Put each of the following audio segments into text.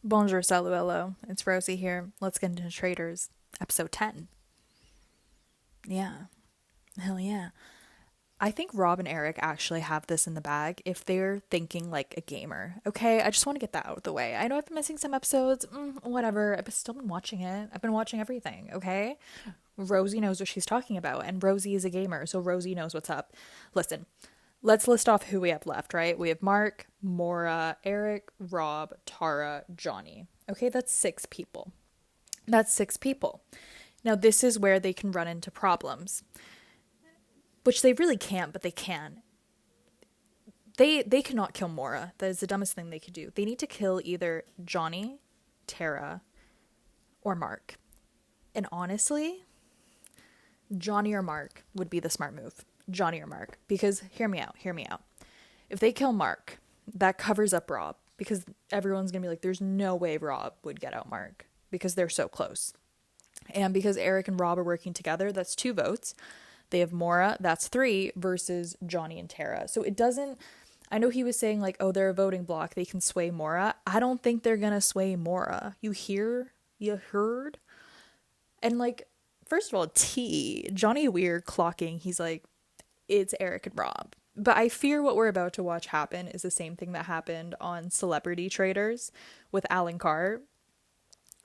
Bonjour, saluello. It's Rosie here. Let's get into Traitors, episode 10. Yeah, hell yeah. I think Rob and Eric actually have this in the bag if they're thinking like a gamer. Okay, I just want to get that out of the way. I know I've been missing some episodes, whatever. I've still been watching it. I've been watching everything, okay? Rosie knows what she's talking about, and Rosie is a gamer, so Rosie knows what's up. Listen, let's list off who we have left, right? We have Mark, Mora, Eric, Rob, Tara, Johnny. Okay, that's 6 people. That's 6 people. Now, this is where they can run into problems, which they really can't, but they can. They cannot kill Mora. That is the dumbest thing they could do. They need to kill either Johnny, Tara, or Mark. And honestly, Johnny or Mark would be the smart move. Johnny or Mark. Because, hear me out. If they kill Mark, that covers up Rob. Because everyone's going to be like, there's no way Rob would get out Mark. Because they're so close. And because Eric and Rob are working together, that's 2 votes. They have Mora, that's 3, versus Johnny and Tara. So it doesn't, I know he was saying like, oh, they're a voting block, they can sway Mora. I don't think they're going to sway Mora. You heard? And like, first of all, Johnny Weir clocking, he's like, it's Eric and Rob. But I fear what we're about to watch happen is the same thing that happened on Celebrity Traitors with Alan Carr,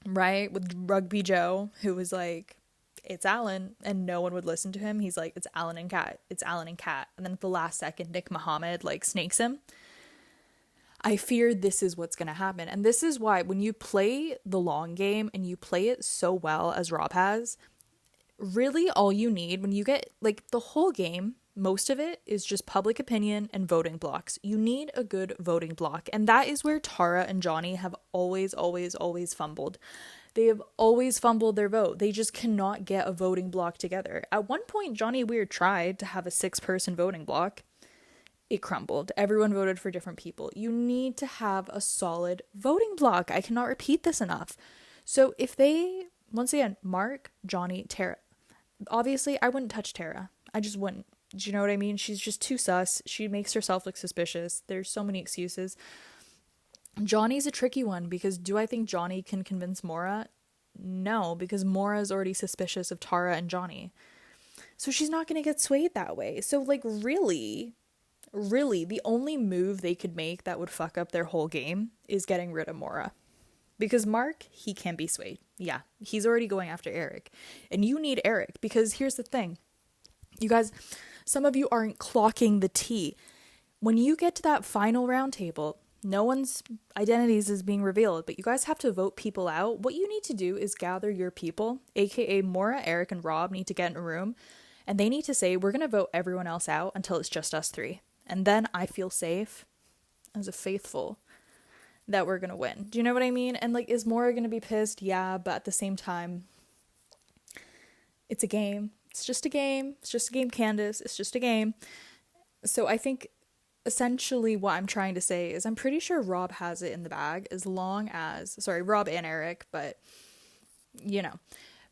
right? With Rugby Joe, who was like, it's Alan, and no one would listen to him. He's like, it's Alan and Kat. It's Alan and Kat. And then at the last second, Nick Muhammad like snakes him. I fear this is what's going to happen. And this is why when you play the long game and you play it so well as Rob has, really all you need when you get like the whole game, most of it is just public opinion and voting blocks. You need a good voting block. And that is where Tara and Johnny have always fumbled. They have always fumbled their vote. They just cannot get a voting block together. At one point, Johnny Weir tried to have a 6-person voting block. It crumbled. Everyone voted for different people. You need to have a solid voting block. I cannot repeat this enough. So if they, once again, Mark, Johnny, Tara. Obviously, I wouldn't touch Tara. I just wouldn't. Do you know what I mean? She's just too sus. She makes herself look suspicious. There's so many excuses. Johnny's a tricky one because do I think Johnny can convince Mora? No, because Mora is already suspicious of Tara and Johnny. So she's not going to get swayed that way. So like really, the only move they could make that would fuck up their whole game is getting rid of Mora. Because Mark, he can be swayed. Yeah, he's already going after Eric. And you need Eric because here's the thing. You guys, some of you aren't clocking the tea. When you get to that final round table, no one's identities is being revealed, but you guys have to vote people out. What you need to do is gather your people, aka Mora, Eric, and Rob need to get in a room, and they need to say, we're going to vote everyone else out until it's just us 3. And then I feel safe as a faithful that we're going to win. Do you know what I mean? And like, is Mora going to be pissed? Yeah, but at the same time, it's a game. It's just a game. It's just a game, Candace. It's just a game. So I think essentially what I'm trying to say is I'm pretty sure Rob has it in the bag as long as, sorry, Rob and Eric, but you know,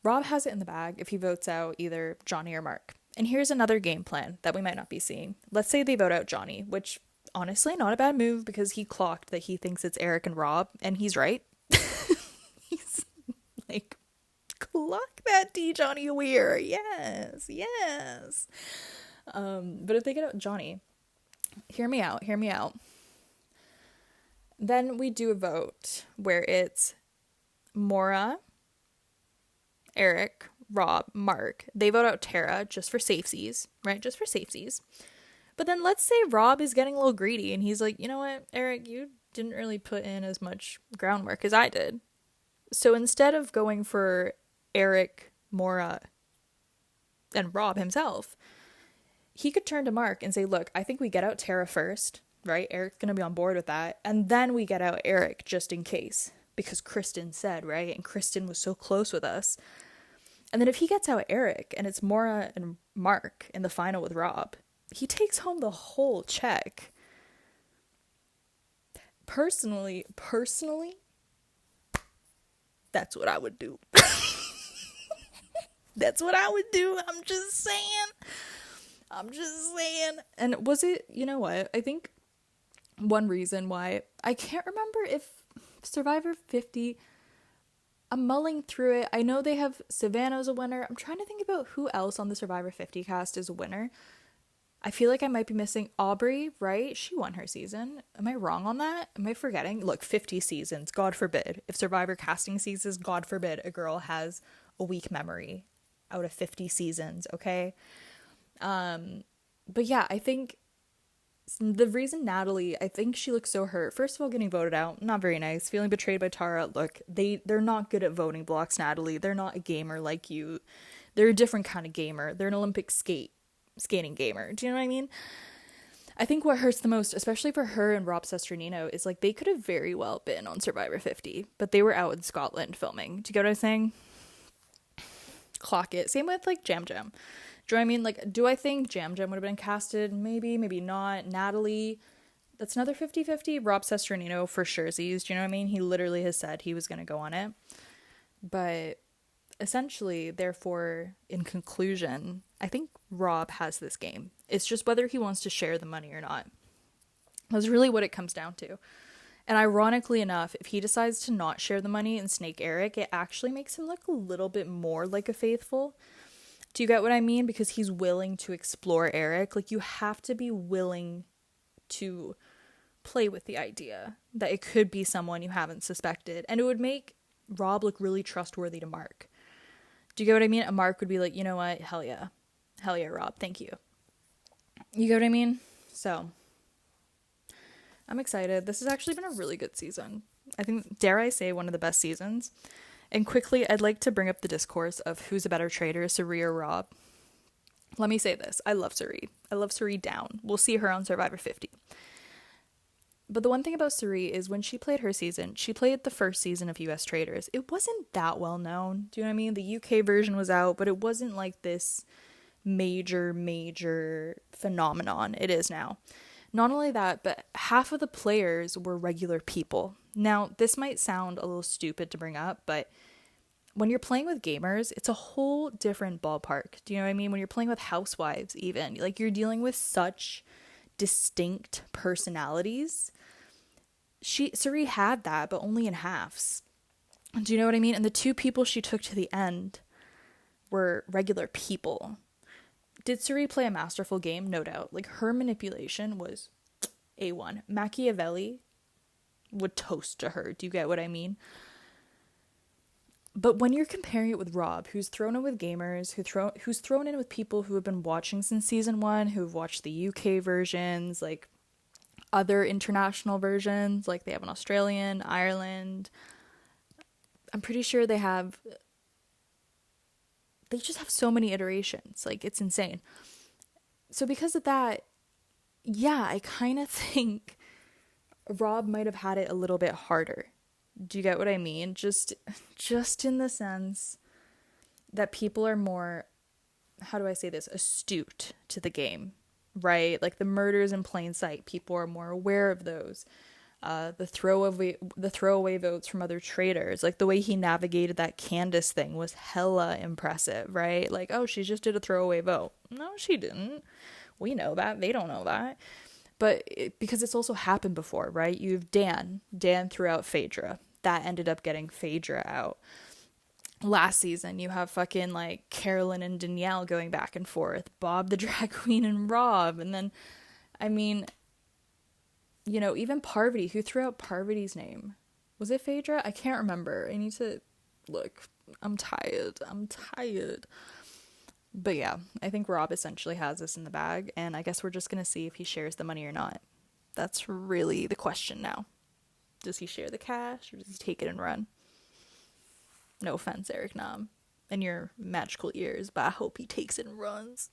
Rob has it in the bag if he votes out either Johnny or Mark. And here's another game plan that we might not be seeing. Let's say they vote out Johnny, which honestly, not a bad move because he clocked that he thinks it's Eric and Rob, and he's right. He's like, clock that D, Johnny Weir. Yes. But if they get out Johnny, hear me out. Then we do a vote where it's Mora, Eric, Rob, Mark. They vote out Tara just for safesies, right? Just for safesies. But then let's say Rob is getting a little greedy and he's like, you know what, Eric, you didn't really put in as much groundwork as I did. So instead of going for Eric, Mora, and Rob himself, he could turn to Mark and say, look, I think we get out Tara first, right? Eric's going to be on board with that. And then we get out Eric just in case. Because Kristen said, right? And Kristen was so close with us. And then if he gets out Eric and it's Mora and Mark in the final with Rob, he takes home the whole check. Personally, that's what I would do. That's what I would do. I'm just saying. And was it, you know what? I think one reason why, I can't remember if Survivor 50, I'm mulling through it. I know they have Savannah as a winner. I'm trying to think about who else on the Survivor 50 cast is a winner. I feel like I might be missing Aubrey, right? She won her season. Am I wrong on that? Am I forgetting? Look, 50 seasons. God forbid. If Survivor casting seasons, God forbid a girl has a weak memory out of 50 seasons, okay? But yeah, I think the reason Natalie, I think she looks so hurt. First of all, getting voted out, not very nice. Feeling betrayed by Tara. Look, they're not good at voting blocks, Natalie. They're not a gamer like you. They're a different kind of gamer. They're an Olympic skating gamer. Do you know what I mean? I think what hurts the most, especially for her and Rob Sesternino, is like they could have very well been on Survivor 50, but they were out in Scotland filming. Do you get what I'm saying? Clock it. Same with like Jam Jam. Do you know what I mean? Like, do I think Jam Jam would have been casted? Maybe, maybe not. Natalie, that's another 50-50. Rob Sesternino for sure. Do you know what I mean? He literally has said he was going to go on it. But essentially, therefore, in conclusion, I think Rob has this game. It's just whether he wants to share the money or not. That's really what it comes down to. And ironically enough, if he decides to not share the money and snake Eric, it actually makes him look a little bit more like a faithful. Do you get what I mean? Because he's willing to explore Eric. Like, you have to be willing to play with the idea that it could be someone you haven't suspected. And it would make Rob look really trustworthy to Mark. Do you get what I mean? And Mark would be like, you know what? Hell yeah. Hell yeah, Rob. Thank you. You get what I mean? So, I'm excited. This has actually been a really good season. I think, dare I say, one of the best seasons. And quickly, I'd like to bring up the discourse of who's a better traitor, Cirie or Rob. Let me say this. I love Cirie. I love Cirie down. We'll see her on Survivor 50. But the one thing about Cirie is when she played her season, she played the first season of US Traitors. It wasn't that well known. Do you know what I mean? The UK version was out, but it wasn't like this major phenomenon it is now. Not only that, but half of the players were regular people. Now, this might sound a little stupid to bring up, but when you're playing with gamers, it's a whole different ballpark. Do you know what I mean? When you're playing with housewives even, like you're dealing with such distinct personalities. Cirie had that, but only in halves. Do you know what I mean? And the two people she took to the end were regular people. Did Cirie play a masterful game? No doubt. Like, her manipulation was A1. Machiavelli would toast to her. Do you get what I mean? But when you're comparing it with Rob, who's thrown in with gamers, who's thrown in with people who have been watching since season 1, who've watched the UK versions, like other international versions, like they have an Australian, Ireland. I'm pretty sure they just have so many iterations. Like, it's insane. So because of that, yeah, I kind of think Rob might have had it a little bit harder. Do you get what I mean? Just in the sense that people are more, how do I say this, astute to the game, right? Like the murders in plain sight, people are more aware of those. The throwaway votes from other traitors, like the way he navigated that Candace thing was hella impressive, right? Like, oh, she just did a throwaway vote. No, she didn't. We know that. They don't know that. But because it's also happened before, right? You have Dan threw out Phaedra. That ended up getting Phaedra out. Last season, you have fucking like Carolyn and Danielle going back and forth. Bob the drag queen and Rob. And then, I mean, you know, even Parvati, who threw out Parvati's name? Was it Phaedra? I can't remember. I need to look. I'm tired. But yeah, I think Rob essentially has this in the bag, and I guess we're just going to see if he shares the money or not. That's really the question now. Does he share the cash, or does he take it and run? No offense, Eric Nam, and your magical ears, but I hope he takes it and runs.